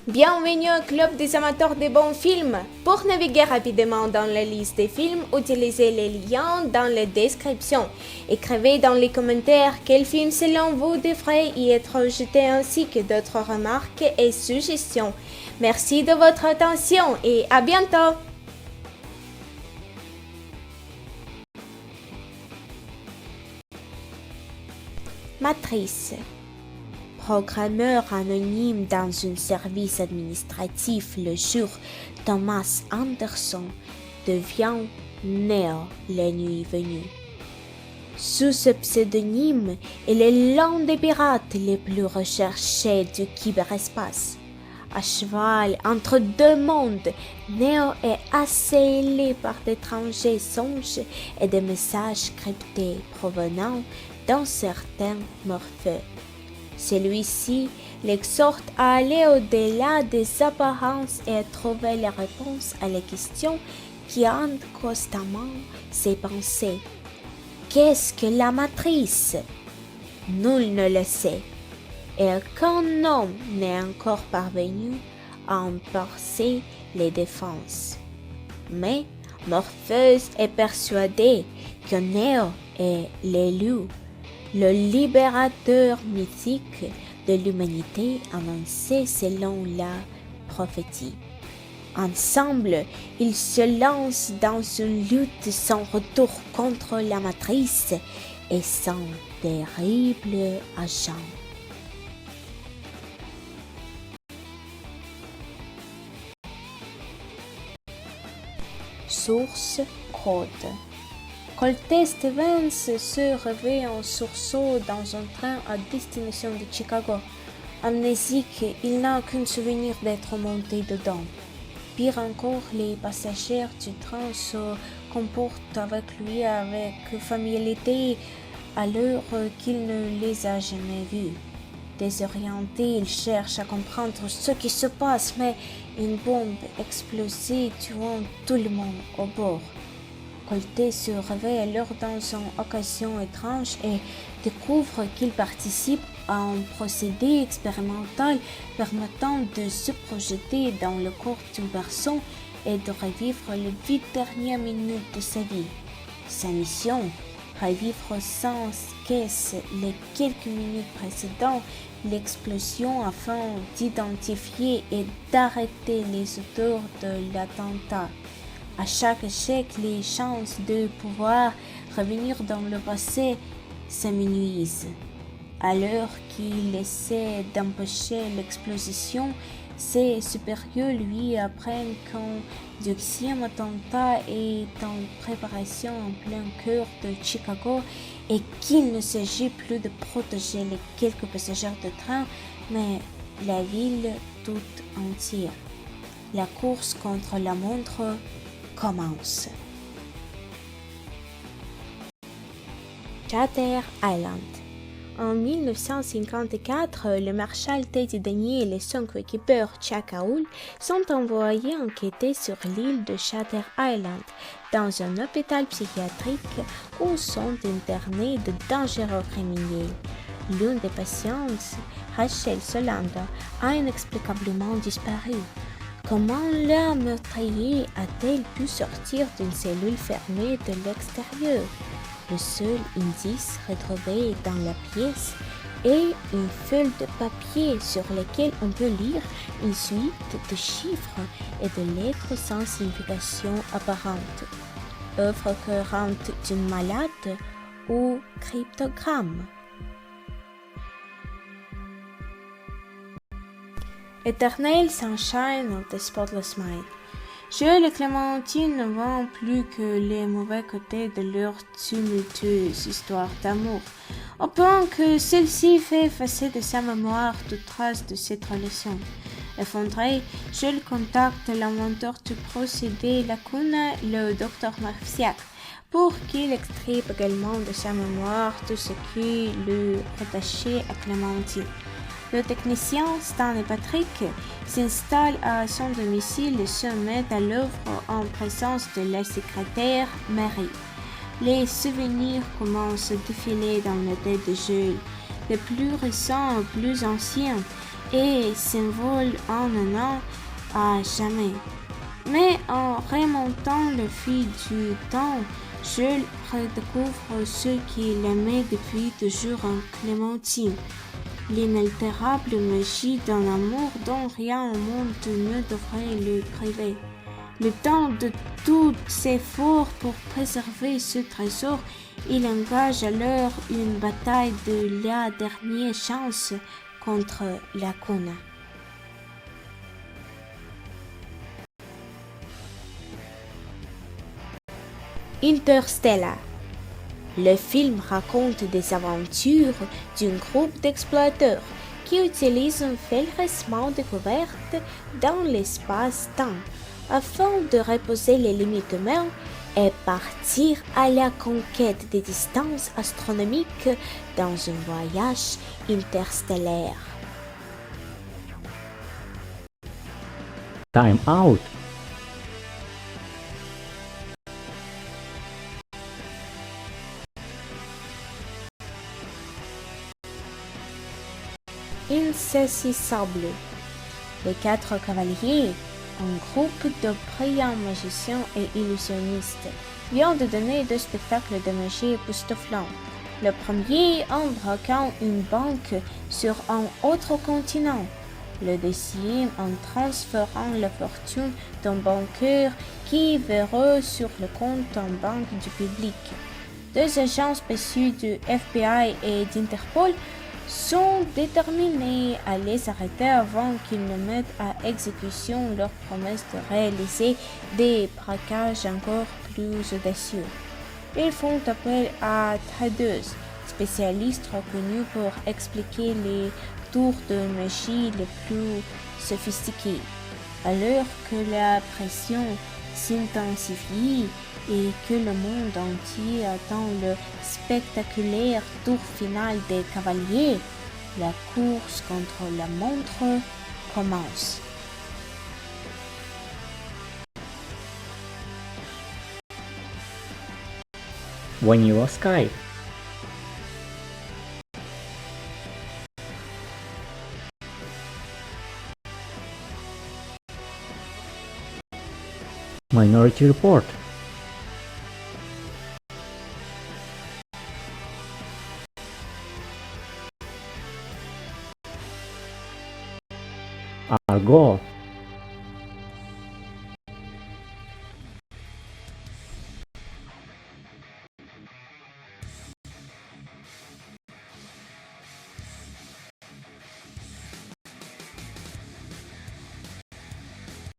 Bienvenue au club des amateurs de bons films. Pour naviguer rapidement dans la liste des films, utilisez les liens dans la description. Écrivez dans les commentaires quel film selon vous devrait y être jeté ainsi que d'autres remarques et suggestions. Merci de votre attention et à bientôt. Matrice. Programmeur anonyme dans un service administratif le jour, Thomas Anderson devient Neo la nuit venue. Sous ce pseudonyme, il est l'un des pirates les plus recherchés du cyberespace. À cheval entre deux mondes, Neo est assailli par d'étranges songes et des messages cryptés provenant d'un certain Morphée. Celui-ci l'exhorte à aller au-delà des apparences et à trouver la réponse à la question qui hante constamment ses pensées. Qu'est-ce que la matrice? Nul ne le sait, et aucun homme n'est encore parvenu à en percer les défenses. Mais Morpheus est persuadé que Neo est l'élu, le libérateur mythique de l'humanité annoncé selon la prophétie. Ensemble, ils se lancent dans une lutte sans retour contre la matrice et son terrible agent. Source code. Colté Stevens se réveille en sursaut dans un train à destination de Chicago. Amnésique, il n'a aucun souvenir d'être monté dedans. Pire encore, les passagers du train se comportent avec lui avec familiarité alors qu'il ne les a jamais vus. Désorienté, il cherche à comprendre ce qui se passe, mais une bombe explose tuant tout le monde au bord. Colté se réveille alors dans une occasion étrange et découvre qu'il participe à un procédé expérimental permettant de se projeter dans le corps d'une personne et de revivre les 8 dernières minutes de sa vie. Sa mission, revivre sans cesse les quelques minutes précédant l'explosion afin d'identifier et d'arrêter les auteurs de l'attentat. À chaque échec, les chances de pouvoir revenir dans le passé s'amenuisent. Alors qu'il essaie d'empêcher l'explosion, ses supérieurs lui apprennent qu'un 10e attentat est en préparation en plein cœur de Chicago et qu'il ne s'agit plus de protéger les quelques passagers de train, mais la ville toute entière. La course contre la montre commence. Shutter Island. En 1954, le maréchal Teddy Daniel et son coéquipier Chuck Hull sont envoyés enquêter sur l'île de Shutter Island, dans un hôpital psychiatrique où sont internés de dangereux criminels. L'une des patientes, Rachel Solanda, a inexplicablement disparu. Comment la meurtrière a-t-elle pu sortir d'une cellule fermée de l'extérieur? Le seul indice retrouvé dans la pièce est une feuille de papier sur laquelle on peut lire une suite de chiffres et de lettres sans signification apparente. Œuvre courante d'une malade ou cryptogramme. Eternal Sunshine of the Spotless Mind. Joel et Clémentine ne voient plus que les mauvais côtés de leur tumultueuse histoire d'amour, au point que celle-ci fait effacer de sa mémoire toute trace de cette relation. Effondré, Joel contacte l'inventeur du procédé Lacuna, le docteur Marciac, pour qu'il extrait également de sa mémoire tout ce qui le rattachait à Clémentine. Le technicien Stan et Patrick s'installent à son domicile et se mettent à l'œuvre en présence de la secrétaire Mary. Les souvenirs commencent à défiler dans la tête de Joel, les plus récents aux plus anciens, et s'envole en un an à jamais. Mais en remontant le fil du temps, je redécouvre ce qu'il aimait depuis toujours en Clémentine, l'inaltérable magie d'un amour dont rien au monde ne devrait le priver. Le temps de tout effort pour préserver ce trésor, il engage alors une bataille de la dernière chance contre la Lacuna. Interstellar. Le film raconte des aventures d'un groupe d'explorateurs qui utilisent un fil récemment découvert dans l'espace-temps afin de reposer les limites humaines et partir à la conquête des distances astronomiques dans un voyage interstellaire. Time out. Insaisissable. Les quatre cavaliers, un groupe de brillants magiciens et illusionnistes, vient de donner deux spectacles de magie époustouflants. Le premier en braquant une banque sur un autre continent. Le deuxième en transférant la fortune d'un banqueur qui verra sur le compte en banque du public. Deux agents spéciaux du FBI et d'Interpol sont déterminés à les arrêter avant qu'ils ne mettent à exécution leur promesse de réaliser des braquages encore plus audacieux. Ils font appel à tradeuses, spécialistes reconnus pour expliquer les tours de magie les plus sophistiqués. Alors que la pression s'intensifie et que le monde entier attend le spectaculaire tour final des cavaliers, la course contre la montre commence. Vanilla Sky. Minority Report. Argo.